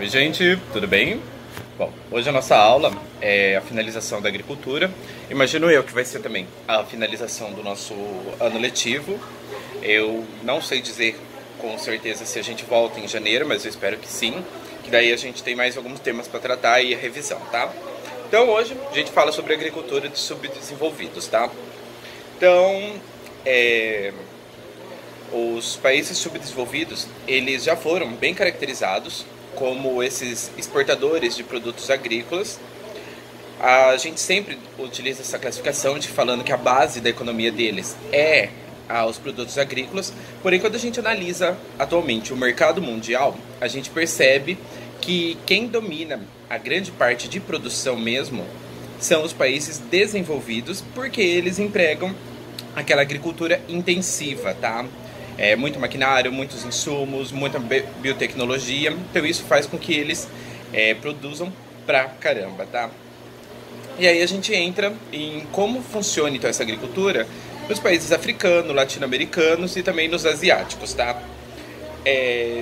Oi gente, tudo bem? Bom, hoje a nossa aula é a finalização da agricultura. Imagino eu que vai ser também a finalização do nosso ano letivo. Eu não sei dizer com certeza se a gente volta em janeiro, mas eu espero que sim. Que daí a gente tem mais alguns temas para tratar e a revisão, tá? Então hoje a gente fala sobre agricultura de subdesenvolvidos, tá? Então, os países subdesenvolvidos, eles já foram bem caracterizados como esses exportadores de produtos agrícolas. A gente sempre utiliza essa classificação de falando que a base da economia deles é os produtos agrícolas, porém quando a gente analisa atualmente o mercado mundial, a gente percebe que quem domina a grande parte de produção mesmo são os países desenvolvidos, porque eles empregam aquela agricultura intensiva, tá? Muito maquinário, muitos insumos, muita biotecnologia. Então isso faz com que eles produzam pra caramba, tá? E aí a gente entra em como funciona então essa agricultura nos países africanos, latino-americanos e também nos asiáticos, tá?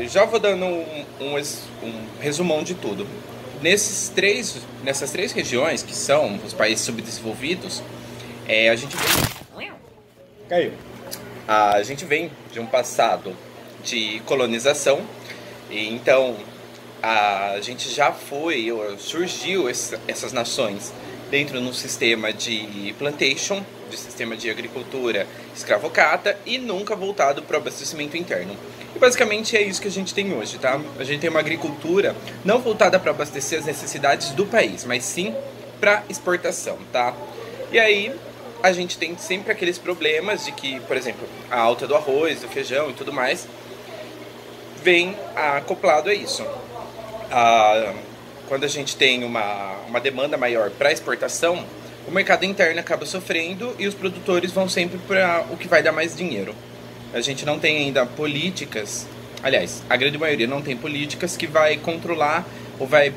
Já vou dando um resumão de tudo. Nessas três regiões, que são os países subdesenvolvidos, a gente vem... Caiu. A gente vem de um passado de colonização, e então a gente já surgiu essas nações dentro de um sistema de plantation, de sistema de agricultura escravocrata e nunca voltado para o abastecimento interno. E basicamente é isso que a gente tem hoje, tá? A gente tem uma agricultura não voltada para abastecer as necessidades do país, mas sim para exportação, tá? E aí a gente tem sempre aqueles problemas de que, por exemplo, a alta do arroz, do feijão e tudo mais vem acoplado a isso. Quando a gente tem uma demanda maior para exportação, o mercado interno acaba sofrendo e os produtores vão sempre para o que vai dar mais dinheiro. A gente não tem ainda políticas, aliás, a grande maioria não tem políticas que vai controlar ou vai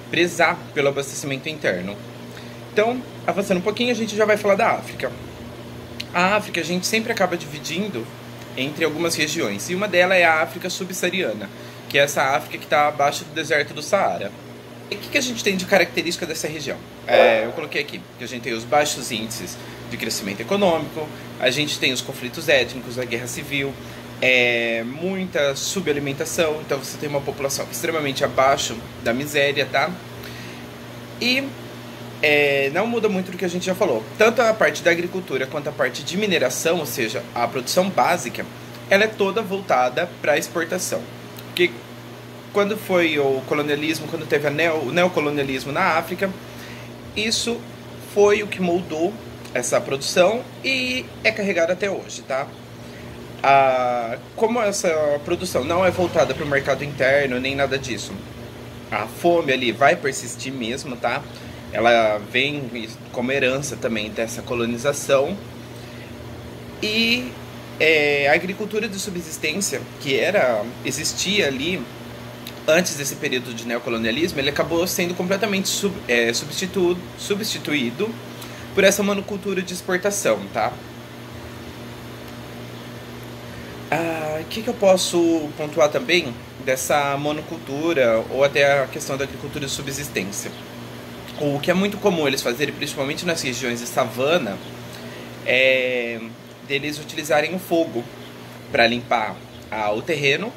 prezar pelo abastecimento interno. Então, avançando um pouquinho, a gente já vai falar da África. A África a gente sempre acaba dividindo entre algumas regiões, e uma delas é a África subsaariana, que é essa África que está abaixo do deserto do Saara. E o que a gente tem de característica dessa região? Eu coloquei aqui que a gente tem os baixos índices de crescimento econômico, a gente tem os conflitos étnicos, a guerra civil, muita subalimentação, então você tem uma população extremamente abaixo da miséria, tá? E não muda muito do que a gente já falou. Tanto a parte da agricultura quanto a parte de mineração, ou seja, a produção básica, ela é toda voltada para a exportação. Porque quando foi o colonialismo, quando teve o neocolonialismo na África, isso foi o que moldou essa produção e é carregada até hoje, tá? Como essa produção não é voltada para o mercado interno, nem nada disso, a fome ali vai persistir mesmo, tá? Ela vem como herança também dessa colonização. E a agricultura de subsistência, que existia ali antes desse período de neocolonialismo, ele acabou sendo completamente substituído por essa monocultura de exportação, tá? O que eu posso pontuar também dessa monocultura ou até a questão da agricultura de subsistência? O que é muito comum eles fazerem, principalmente nas regiões de savana, é deles utilizarem o fogo para limpar o terreno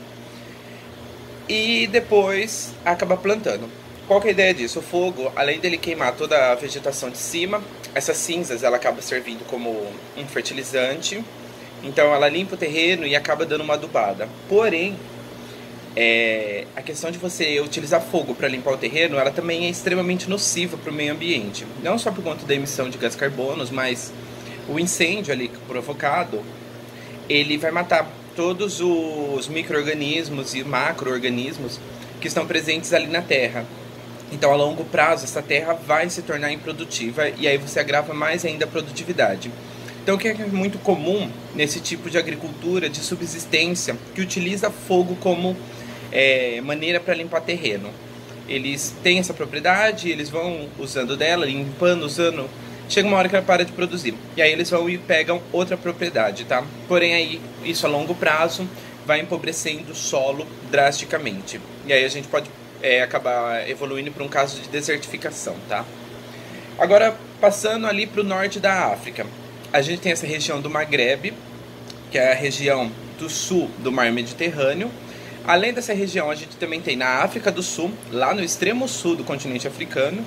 e depois acabar plantando. Qual que é a ideia disso? O fogo, além dele queimar toda a vegetação de cima, essas cinzas ela acaba servindo como um fertilizante, então ela limpa o terreno e acaba dando uma adubada. Porém, a questão de você utilizar fogo para limpar o terreno, ela também é extremamente nociva para o meio ambiente. Não só por conta da emissão de gás carbonos, mas o incêndio ali provocado, ele vai matar todos os micro-organismos e macro-organismos que estão presentes ali na terra. Então, a longo prazo, essa terra vai se tornar improdutiva e aí você agrava mais ainda a produtividade. Então, o que é muito comum nesse tipo de agricultura de subsistência, que utiliza fogo como maneira para limpar terreno? Eles têm essa propriedade, eles vão usando dela, limpando, usando. Chega uma hora que ela para de produzir. E aí eles vão e pegam outra propriedade, tá? Porém, aí, isso a longo prazo vai empobrecendo o solo drasticamente. E aí a gente pode acabar evoluindo para um caso de desertificação, tá? Agora, passando ali para o norte da África, a gente tem essa região do Maghreb, que é a região do sul do Mar Mediterrâneo. Além dessa região, a gente também tem na África do Sul, lá no extremo sul do continente africano.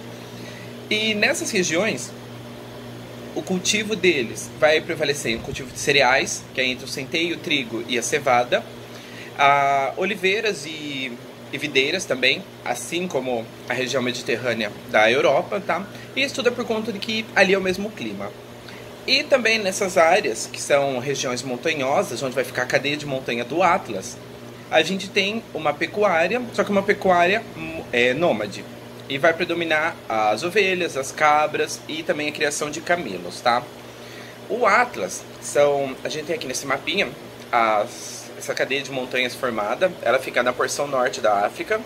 E nessas regiões, o cultivo deles vai prevalecer em cultivo de cereais, que é entre o centeio, o trigo e a cevada, oliveiras e videiras também, assim como a região mediterrânea da Europa, tá? E isso tudo é por conta de que ali é o mesmo clima. E também nessas áreas, que são regiões montanhosas, onde vai ficar a cadeia de montanha do Atlas, a gente tem uma pecuária, só que uma pecuária nômade. E vai predominar as ovelhas, as cabras e também a criação de camelos, tá? O Atlas, a gente tem aqui nesse mapinha essa cadeia de montanhas formada, ela fica na porção norte da África.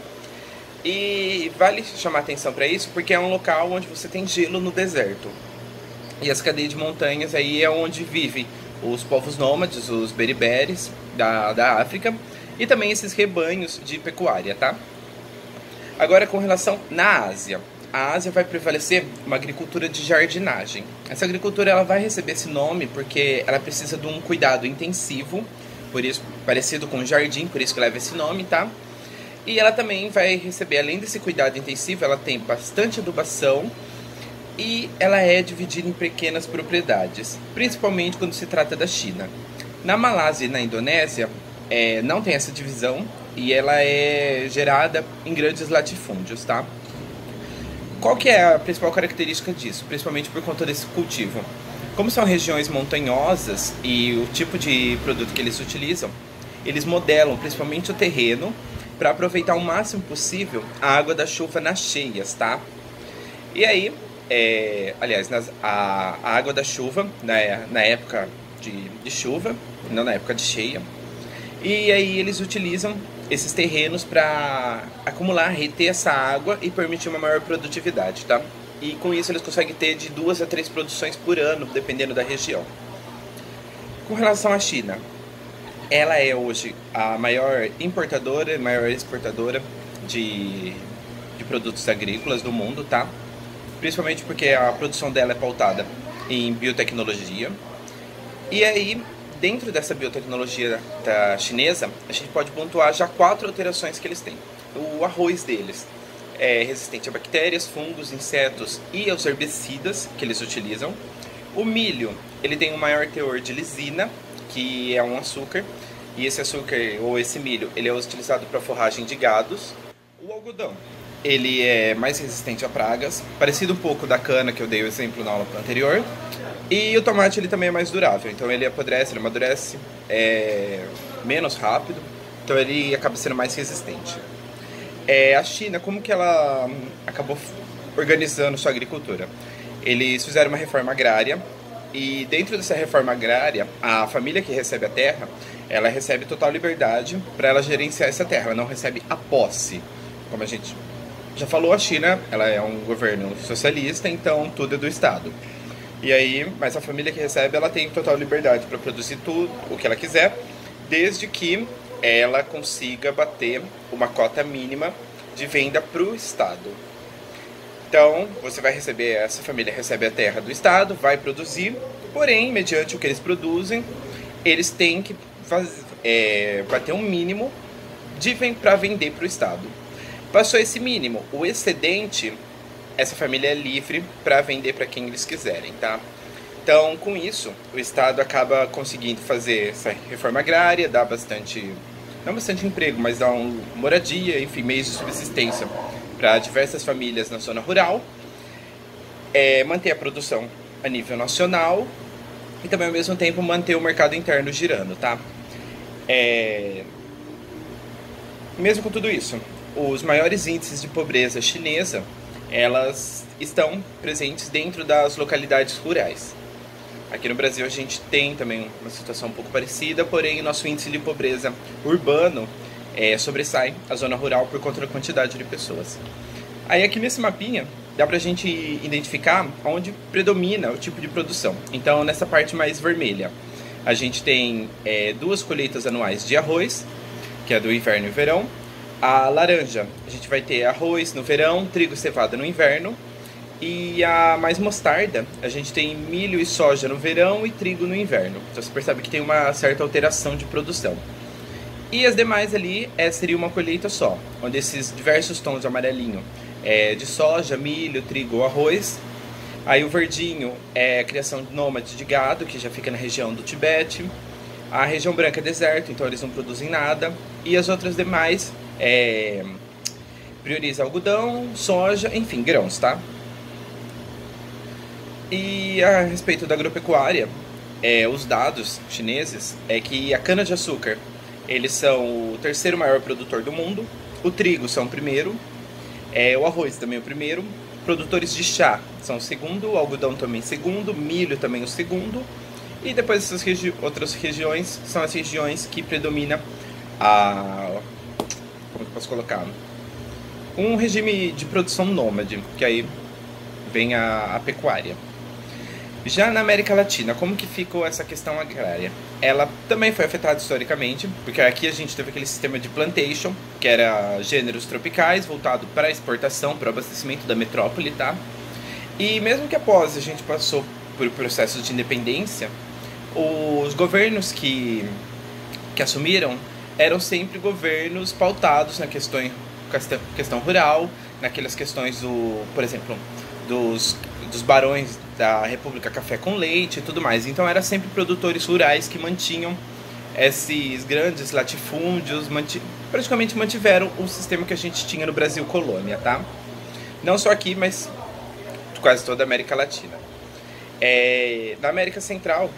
E vale chamar atenção para isso porque é um local onde você tem gelo no deserto. E essa cadeia de montanhas aí é onde vivem os povos nômades, os beriberes da África, e também esses rebanhos de pecuária, tá? Agora, com relação na Ásia. A Ásia vai prevalecer uma agricultura de jardinagem. Essa agricultura ela vai receber esse nome porque ela precisa de um cuidado intensivo, por isso parecido com jardim, por isso que leva esse nome, tá? E ela também vai receber, além desse cuidado intensivo, ela tem bastante adubação e ela é dividida em pequenas propriedades, principalmente quando se trata da China. Na Malásia e na Indonésia não tem essa divisão e ela é gerada em grandes latifúndios, tá? Qual que é a principal característica disso? Principalmente por conta desse cultivo. Como são regiões montanhosas e o tipo de produto que eles utilizam, eles modelam principalmente o terreno para aproveitar o máximo possível a água da chuva nas cheias, tá? E aí, aliás, a água da chuva na época de chuva, não na época de cheia. E aí eles utilizam esses terrenos para acumular, reter essa água e permitir uma maior produtividade, tá? E com isso eles conseguem ter de 2 a 3 produções por ano, dependendo da região. Com relação à China, ela é hoje a maior importadora e maior exportadora de produtos agrícolas do mundo, tá? Principalmente porque a produção dela é pautada em biotecnologia. E aí, dentro dessa biotecnologia chinesa, a gente pode pontuar já 4 alterações que eles têm. O arroz deles é resistente a bactérias, fungos, insetos e aos herbicidas que eles utilizam. O milho, ele tem um maior teor de lisina, que é um açúcar, e esse açúcar, ou esse milho, ele é utilizado para forragem de gados. O algodão, ele é mais resistente a pragas, parecido um pouco da cana que eu dei o exemplo na aula anterior. E o tomate, ele também é mais durável, então ele apodrece, ele amadurece menos rápido, então ele acaba sendo mais resistente. A China, como que ela acabou organizando sua agricultura? Eles fizeram uma reforma agrária e dentro dessa reforma agrária, a família que recebe a terra, ela recebe total liberdade para ela gerenciar essa terra, ela não recebe a posse. Como a gente já falou, a China ela é um governo socialista, então tudo é do Estado. E aí, mas a família que recebe, ela tem total liberdade para produzir tudo o que ela quiser, desde que ela consiga bater uma cota mínima de venda para o Estado. Então, você vai receber, essa família recebe a terra do Estado, vai produzir, porém, mediante o que eles produzem, eles têm que bater um mínimo para vender para o Estado. Passou esse mínimo, o excedente, essa família é livre para vender para quem eles quiserem, tá? Então, com isso, o Estado acaba conseguindo fazer essa reforma agrária, dar não bastante emprego, mas dá moradia, enfim, meios de subsistência para diversas famílias na zona rural, manter a produção a nível nacional e também, ao mesmo tempo, manter o mercado interno girando, tá? Mesmo com tudo isso, os maiores índices de pobreza chinesa, elas estão presentes dentro das localidades rurais. Aqui no Brasil a gente tem também uma situação um pouco parecida, porém o nosso índice de pobreza urbano sobressai a zona rural por conta da quantidade de pessoas. Aí aqui nesse mapinha dá pra gente identificar onde predomina o tipo de produção. Então nessa parte mais vermelha a gente tem duas colheitas anuais de arroz, que é do inverno e verão. A laranja, a gente vai ter arroz no verão, trigo e cevada no inverno. E a mais mostarda, a gente tem milho e soja no verão e trigo no inverno. Então você percebe que tem uma certa alteração de produção. E as demais ali seria uma colheita só, onde esses diversos tons de amarelinho de soja, milho, trigo ou arroz. Aí o verdinho é a criação de nômade de gado, que já fica na região do Tibete. A região branca é deserto, então eles não produzem nada. E as outras demais prioriza algodão, soja, enfim, grãos, tá? E a respeito da agropecuária, os dados chineses é que a cana-de-açúcar, eles são o terceiro maior produtor do mundo, o trigo são o primeiro, o arroz também é o primeiro, produtores de chá são o segundo, o algodão também segundo, milho também o segundo, e depois essas outras regiões são as regiões que predomina como eu posso colocar? Um regime de produção nômade, que aí vem a pecuária. Já na América Latina, como que ficou essa questão agrária? Ela também foi afetada historicamente, porque aqui a gente teve aquele sistema de plantation, que era gêneros tropicais, voltado para a exportação, para o abastecimento da metrópole, tá? E mesmo que após a gente passou por processos de independência, os governos que assumiram eram sempre governos pautados na questão rural, naquelas questões por exemplo, dos barões da República Café com Leite e tudo mais. Então eram sempre produtores rurais que mantinham esses grandes latifúndios, praticamente mantiveram o sistema que a gente tinha no Brasil colônia, tá? Não só aqui, mas quase toda a América Latina. Na América Central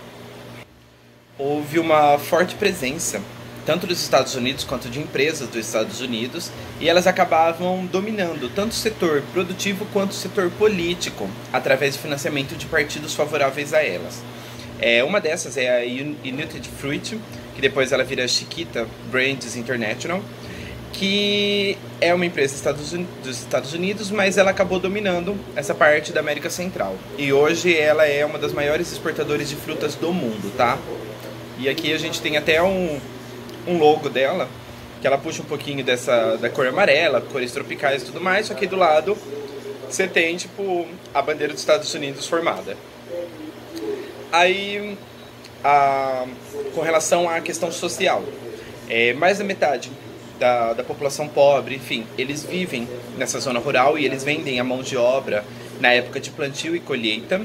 houve uma forte presença tanto dos Estados Unidos quanto de empresas dos Estados Unidos, e elas acabavam dominando tanto o setor produtivo quanto o setor político, através de financiamento de partidos favoráveis a elas. Uma dessas é a United Fruit, que depois ela vira Chiquita Brands International, que é uma empresa dos Estados Unidos, mas ela acabou dominando essa parte da América Central. E hoje ela é uma das maiores exportadoras de frutas do mundo, tá? E aqui a gente tem até um logo dela, que ela puxa um pouquinho da cor amarela, cores tropicais e tudo mais, só que do lado você tem, tipo, a bandeira dos Estados Unidos formada. Aí, com relação à questão social, mais da metade da população pobre, enfim, eles vivem nessa zona rural e eles vendem a mão de obra na época de plantio e colheita,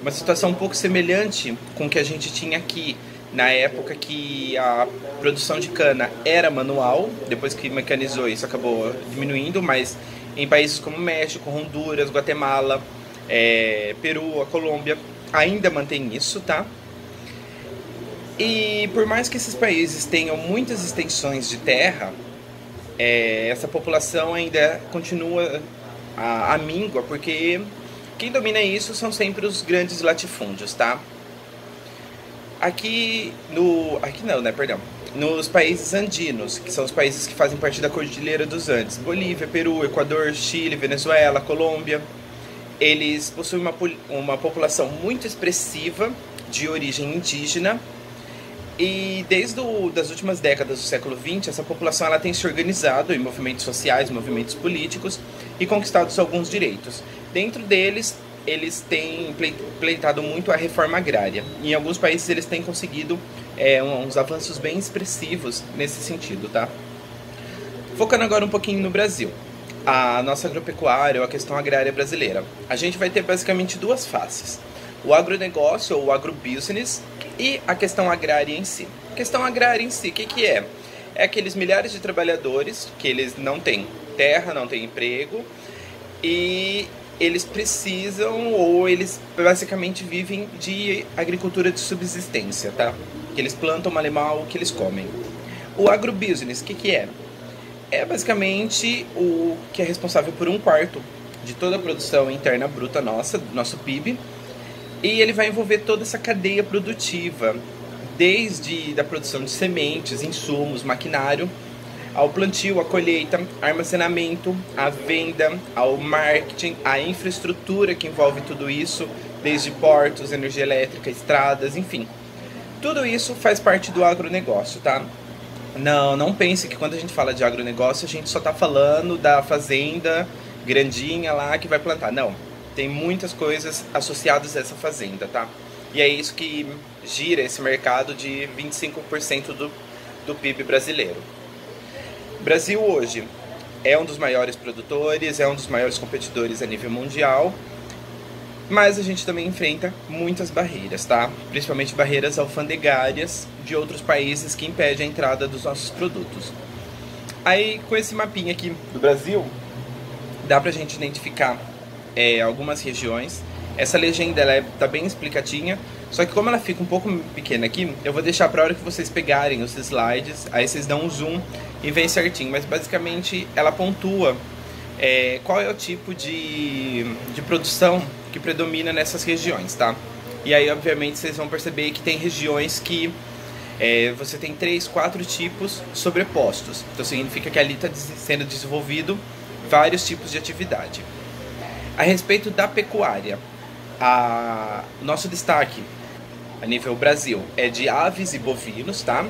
uma situação um pouco semelhante com o que a gente tinha aqui, na época que a produção de cana era manual, depois que mecanizou isso acabou diminuindo, mas em países como México, Honduras, Guatemala, Peru, a Colômbia, ainda mantém isso, tá? E por mais que esses países tenham muitas extensões de terra, essa população ainda continua a míngua, porque quem domina isso são sempre os grandes latifúndios, tá? Nos países andinos, que são os países que fazem parte da Cordilheira dos Andes, Bolívia, Peru, Equador, Chile, Venezuela, Colômbia, eles possuem uma população muito expressiva de origem indígena, e desde das últimas décadas do século XX, essa população ela tem se organizado em movimentos sociais, movimentos políticos e conquistado alguns direitos. Dentro deles, eles têm pleitado muito a reforma agrária. Em alguns países eles têm conseguido uns avanços bem expressivos nesse sentido, tá? Focando agora um pouquinho no Brasil. A nossa agropecuária ou a questão agrária brasileira. A gente vai ter basicamente duas faces. O agronegócio ou o agrobusiness e a questão agrária em si. A questão agrária em si, o que é? É aqueles milhares de trabalhadores que eles não têm terra, não têm emprego e eles precisam ou eles basicamente vivem de agricultura de subsistência, tá? Que eles plantam mal que eles comem. O agrobusiness, o que é? É basicamente o que é responsável por 1/4 de toda a produção interna bruta nossa, do nosso PIB, e ele vai envolver toda essa cadeia produtiva, desde da produção de sementes, insumos, maquinário, ao plantio, à colheita, armazenamento, à venda, ao marketing, à infraestrutura que envolve tudo isso, desde portos, energia elétrica, estradas, enfim. Tudo isso faz parte do agronegócio, tá? Não pense que quando a gente fala de agronegócio, a gente só está falando da fazenda grandinha lá que vai plantar. Não, tem muitas coisas associadas a essa fazenda, tá? E é isso que gira esse mercado de 25% do PIB brasileiro. O Brasil hoje é um dos maiores produtores, é um dos maiores competidores a nível mundial, mas a gente também enfrenta muitas barreiras, tá? Principalmente barreiras alfandegárias de outros países que impedem a entrada dos nossos produtos. Aí, com esse mapinha aqui do Brasil, dá pra gente identificar algumas regiões. Essa legenda tá bem explicadinha, só que como ela fica um pouco pequena aqui, eu vou deixar pra hora que vocês pegarem os slides, aí vocês dão um zoom e vem certinho. Mas basicamente ela pontua qual é o tipo de produção que predomina nessas regiões, tá? E aí, obviamente, vocês vão perceber que tem regiões que você tem 3, 4 tipos sobrepostos. Então significa que ali está sendo desenvolvido vários tipos de atividade. A respeito da pecuária, o nosso destaque a nível Brasil é de aves e bovinos, tá?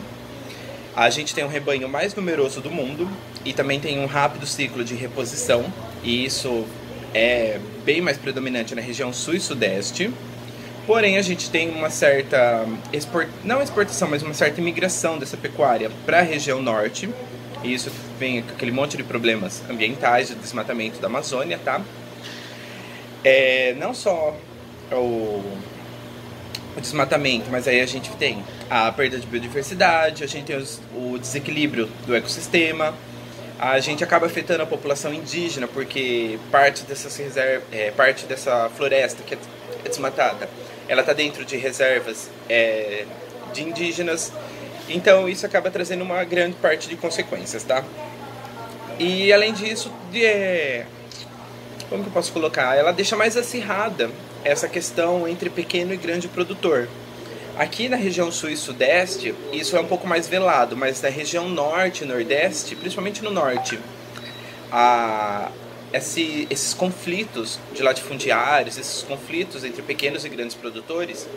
A gente tem um rebanho mais numeroso do mundo e também tem um rápido ciclo de reposição, e isso é bem mais predominante na região sul e sudeste. Porém, a gente tem uma certa, não exportação, mas uma certa imigração dessa pecuária para a região norte, e isso vem com aquele monte de problemas ambientais, de desmatamento da Amazônia, tá? Não só o desmatamento, mas aí a gente tem a perda de biodiversidade, a gente tem o desequilíbrio do ecossistema, a gente acaba afetando a população indígena, porque parte dessa floresta que é desmatada, ela está dentro de reservas de indígenas, então isso acaba trazendo uma grande parte de consequências, tá? E além disso, como que eu posso colocar? Ela deixa mais acirrada essa questão entre pequeno e grande produtor. Aqui na região sul e sudeste, isso é um pouco mais velado, mas na região norte e nordeste, principalmente no norte, esses conflitos de latifundiários, esses conflitos entre pequenos e grandes produtores,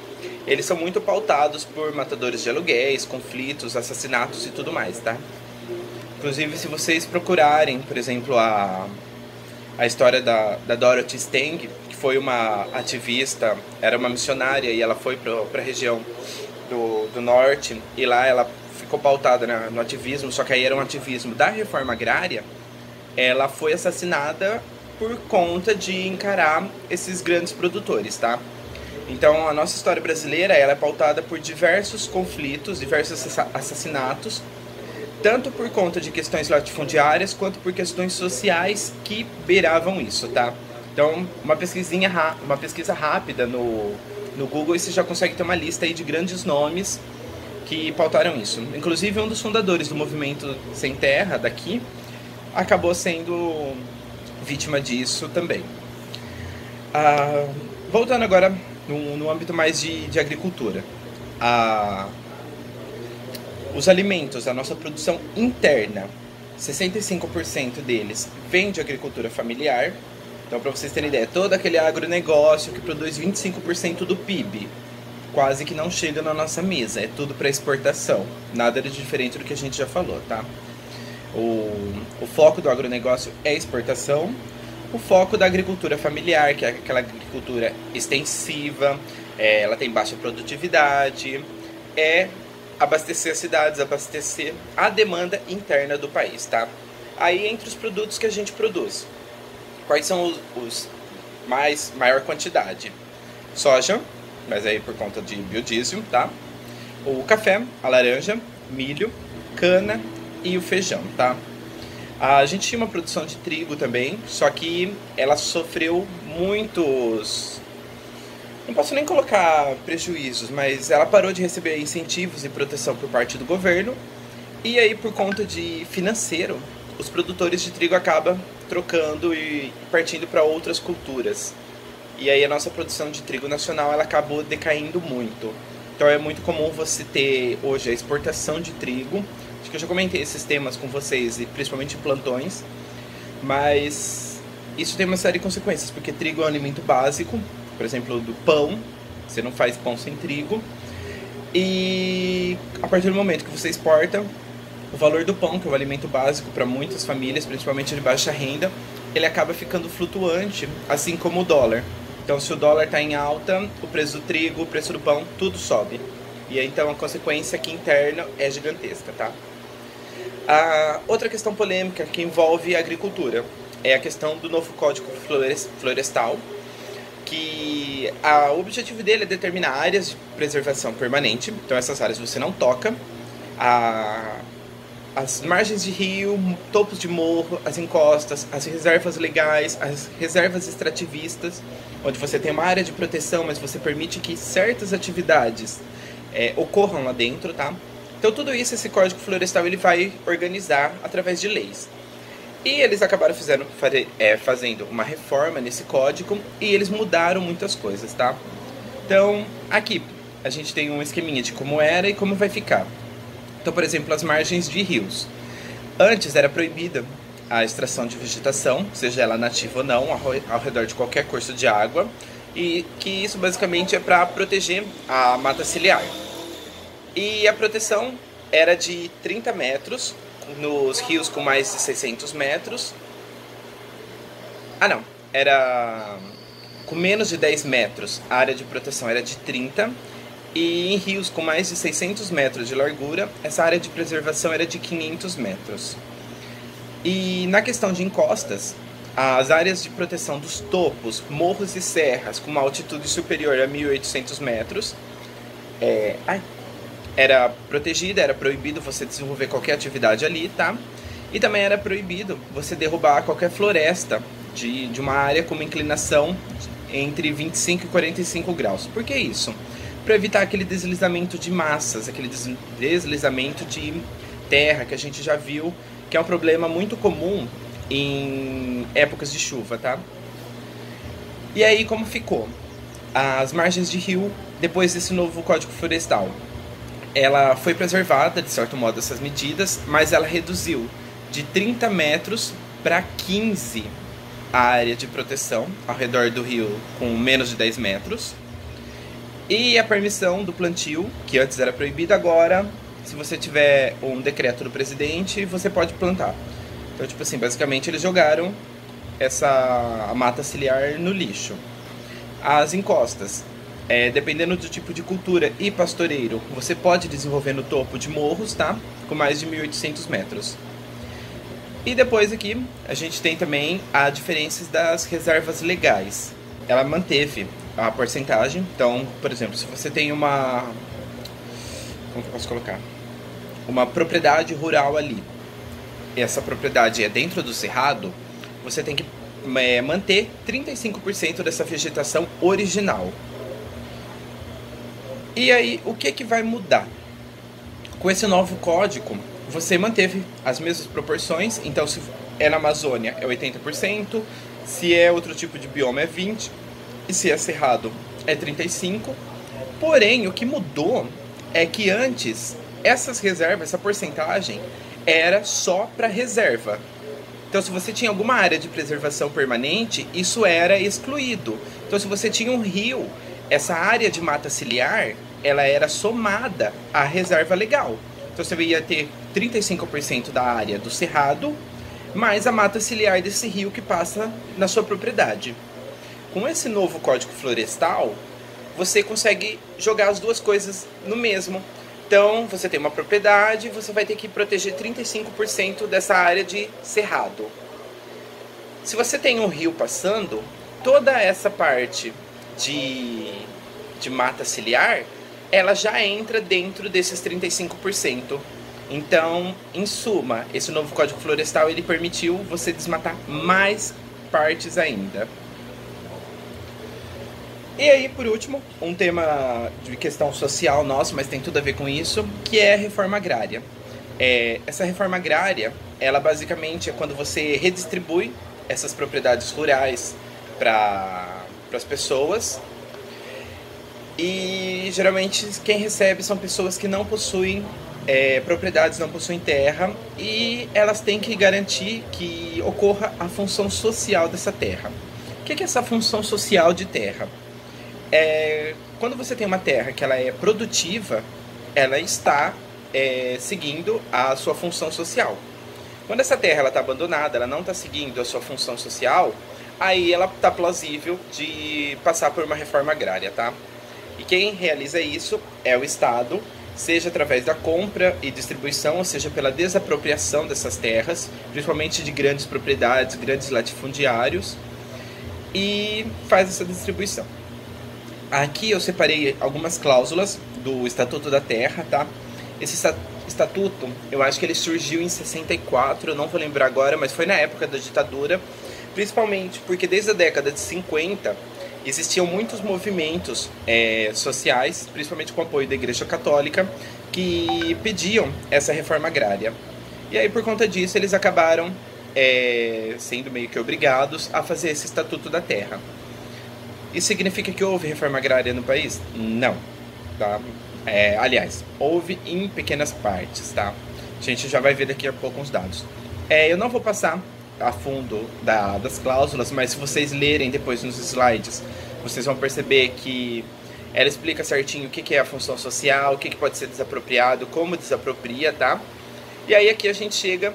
eles são muito pautados por matadores de aluguéis, conflitos, assassinatos e tudo mais, tá? Inclusive, se vocês procurarem, por exemplo, a história da Dorothy Stang, que foi uma ativista, era uma missionária e ela foi para a região do norte, e lá ela ficou pautada no ativismo, só que aí era um ativismo da reforma agrária. Ela foi assassinada por conta de encarar esses grandes produtores, tá? Então a nossa história brasileira, ela é pautada por diversos conflitos, diversos assassinatos, tanto por conta de questões latifundiárias quanto por questões sociais que beiravam isso, tá? Então, uma pesquisa rápida no Google, e você já consegue ter uma lista aí de grandes nomes que pautaram isso. Inclusive, um dos fundadores do movimento Sem Terra daqui acabou sendo vítima disso também. Voltando agora no âmbito mais de agricultura. Os alimentos, a nossa produção interna, 65% deles vem de agricultura familiar. Então, para vocês terem ideia, todo aquele agronegócio que produz 25% do PIB, quase que não chega na nossa mesa, é tudo para exportação. Nada de diferente do que a gente já falou, tá? O foco do agronegócio é exportação. O foco da agricultura familiar, que é aquela agricultura extensiva, ela tem baixa produtividade, é abastecer as cidades, abastecer a demanda interna do país, tá? Aí, entre os produtos que a gente produz, quais são os maior quantidade? Soja, mas aí por conta de biodiesel, tá? O café, a laranja, milho, cana e o feijão, tá? A gente tinha uma produção de trigo também, só que ela sofreu muitos... Não posso nem colocar prejuízos, mas ela parou de receber incentivos e proteção por parte do governo. E aí, por conta de financeiro, os produtores de trigo acabam trocando e partindo para outras culturas. E aí a nossa produção de trigo nacional, ela acabou decaindo muito. Então é muito comum você ter hoje a exportação de trigo. Acho que eu já comentei esses temas com vocês, e principalmente em plantões. Mas isso tem uma série de consequências, porque trigo é um alimento básico. Por exemplo, do pão, você não faz pão sem trigo. E a partir do momento que você exporta, o valor do pão, que é o alimento básico para muitas famílias, principalmente de baixa renda, ele acaba ficando flutuante, assim como o dólar. Então, se o dólar está em alta, o preço do trigo, o preço do pão, tudo sobe. E aí, então, a consequência aqui interna é gigantesca, tá? A outra questão polêmica que envolve a agricultura é a questão do novo Código Florestal, que o objetivo dele é determinar áreas de preservação permanente. Então, essas áreas você não toca. As margens de rio, topos de morro, as encostas, as reservas legais, as reservas extrativistas, onde você tem uma área de proteção, mas você permite que certas atividades ocorram lá dentro, tá? Então tudo isso, esse Código Florestal, ele vai organizar através de leis. E eles acabaram fazendo uma reforma nesse código e eles mudaram muitas coisas, tá? Então, aqui a gente tem um esqueminha de como era e como vai ficar. Então, por exemplo, as margens de rios. Antes era proibida a extração de vegetação, seja ela nativa ou não, ao redor de qualquer curso de água, e que isso basicamente é para proteger a mata ciliar. E a proteção era de 30 metros nos rios com mais de 600 metros. Era com menos de 10 metros, a área de proteção era de 30. E em rios com mais de 600 metros de largura, essa área de preservação era de 500 metros. E na questão de encostas, as áreas de proteção dos topos, morros e serras com uma altitude superior a 1.800 metros era protegida, era proibido você desenvolver qualquer atividade ali, tá? E também era proibido você derrubar qualquer floresta de uma área com uma inclinação entre 25 e 45 graus. Por que isso? Para evitar aquele deslizamento de massas, aquele deslizamento de terra que a gente já viu, que é um problema muito comum em épocas de chuva, tá? E aí, como ficou? As margens de rio, depois desse novo Código Florestal, ela foi preservada, de certo modo, essas medidas, mas ela reduziu de 30 metros para 15 a área de proteção ao redor do rio com menos de 10 metros. E a permissão do plantio, que antes era proibida, agora, se você tiver um decreto do presidente, você pode plantar. Então, tipo assim, basicamente eles jogaram a mata ciliar no lixo. As encostas, dependendo do tipo de cultura e pastoreiro, você pode desenvolver no topo de morros, tá? Com mais de 1.800 metros. E depois aqui, a gente tem também a diferença das reservas legais. Ela manteve a porcentagem. Então, por exemplo, se você tem como que eu posso colocar? Uma propriedade rural ali, e essa propriedade é dentro do cerrado, você tem que manter 35% dessa vegetação original. E aí, o que vai mudar? Com esse novo código, você manteve as mesmas proporções. Então, se é na Amazônia, é 80%, se é outro tipo de bioma, é 20%, e se é cerrado, é 35%. Porém, o que mudou é que antes, essas reservas, essa porcentagem, era só para reserva. Então, se você tinha alguma área de preservação permanente, isso era excluído. Então, se você tinha um rio, essa área de mata ciliar, ela era somada à reserva legal. Então, você ia ter 35% da área do cerrado, mais a mata ciliar desse rio que passa na sua propriedade. Com esse novo Código Florestal, você consegue jogar as duas coisas no mesmo. Então, você tem uma propriedade, você vai ter que proteger 35% dessa área de cerrado. Se você tem um rio passando, toda essa parte de mata ciliar, ela já entra dentro desses 35%. Então, em suma, esse novo Código Florestal, ele permitiu você desmatar mais partes ainda. E aí, por último, um tema de questão social nosso, mas tem tudo a ver com isso, que é a reforma agrária. Essa reforma agrária, ela basicamente é quando você redistribui essas propriedades rurais para as pessoas. E geralmente quem recebe são pessoas que não possuem propriedades, não possuem terra, e elas têm que garantir que ocorra a função social dessa terra. O que é essa função social de terra? Quando você tem uma terra que ela é produtiva, ela está seguindo a sua função social. Quando essa terra está abandonada, ela não está seguindo a sua função social, aí ela está plausível de passar por uma reforma agrária, tá? E quem realiza isso é o Estado, seja através da compra e distribuição, ou seja, pela desapropriação dessas terras, principalmente de grandes propriedades, grandes latifundiários, e faz essa distribuição. Aqui eu separei algumas cláusulas do Estatuto da Terra, tá? Esse estatuto, eu acho que ele surgiu em 64, eu não vou lembrar agora, mas foi na época da ditadura, principalmente porque desde a década de 50 existiam muitos movimentos sociais, principalmente com o apoio da Igreja Católica, que pediam essa reforma agrária. E aí, por conta disso, eles acabaram sendo meio que obrigados a fazer esse Estatuto da Terra. Isso significa que houve reforma agrária no país? Não. Tá? Aliás, houve em pequenas partes, tá? A gente já vai ver daqui a pouco uns dados. Eu não vou passar a fundo das cláusulas, mas se vocês lerem depois nos slides, vocês vão perceber que ela explica certinho o que é a função social, o que pode ser desapropriado, como desapropria, tá? E aí aqui a gente chega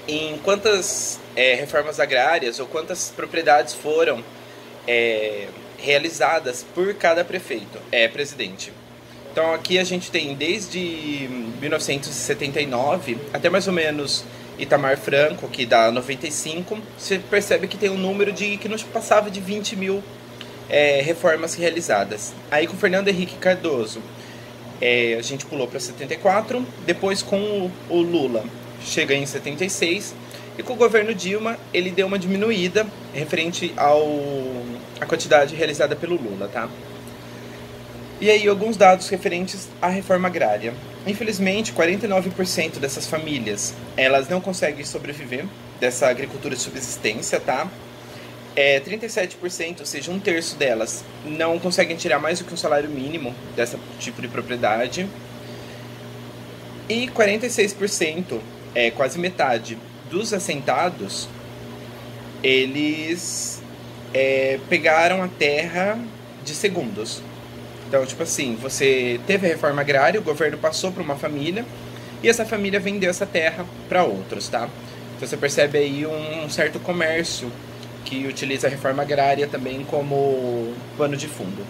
em quantas reformas agrárias ou quantas propriedades foram realizadas por cada prefeito, presidente. Então aqui a gente tem desde 1979 até mais ou menos Itamar Franco, que dá 95, você percebe que tem um número que não passava de 20 mil reformas realizadas. Aí com Fernando Henrique Cardoso, a gente pulou para 74, depois com o Lula chega em 76, e com o governo Dilma ele deu uma diminuída referente à quantidade realizada pelo Lula, tá? E aí alguns dados referentes à reforma agrária. Infelizmente, 49% dessas famílias, elas não conseguem sobreviver dessa agricultura de subsistência, tá? 37%, ou seja, um terço delas, não conseguem tirar mais do que um salário mínimo desse tipo de propriedade. E 46%, quase metade, dos assentados, eles pegaram a terra de segundos. Então, tipo assim, você teve a reforma agrária, o governo passou para uma família e essa família vendeu essa terra para outros, tá? Então você percebe aí um certo comércio que utiliza a reforma agrária também como pano de fundo.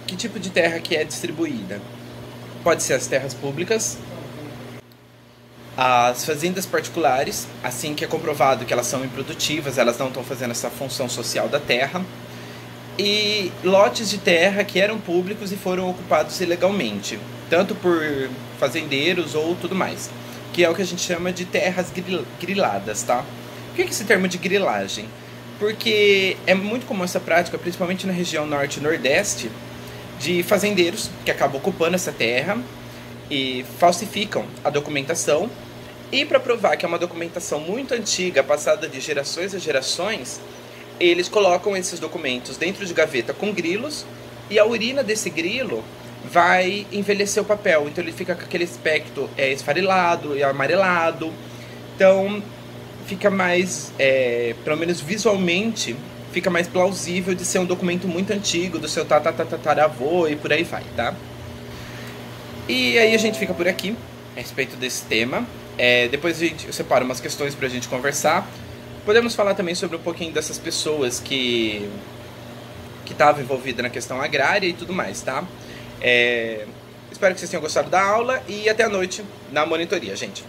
Que tipo de terra que é distribuída? Pode ser as terras públicas, as fazendas particulares, assim que é comprovado que elas são improdutivas, elas não estão fazendo essa função social da terra, e lotes de terra que eram públicos e foram ocupados ilegalmente, tanto por fazendeiros ou tudo mais, que é o que a gente chama de terras griladas, tá? Por que esse termo de grilagem? Porque é muito comum essa prática, principalmente na região norte e nordeste, de fazendeiros que acabam ocupando essa terra e falsificam a documentação, e para provar que é uma documentação muito antiga, passada de gerações a gerações, eles colocam esses documentos dentro de gaveta com grilos, e a urina desse grilo vai envelhecer o papel. Então ele fica com aquele aspecto esfarelado e amarelado. Então fica mais, pelo menos visualmente, fica mais plausível de ser um documento muito antigo, do seu tataravô e por aí vai, tá? E aí a gente fica por aqui, a respeito desse tema. Depois eu separo umas questões pra gente conversar. Podemos falar também sobre um pouquinho dessas pessoas que estavam envolvidas na questão agrária e tudo mais, tá? Espero que vocês tenham gostado da aula e até a noite na monitoria, gente.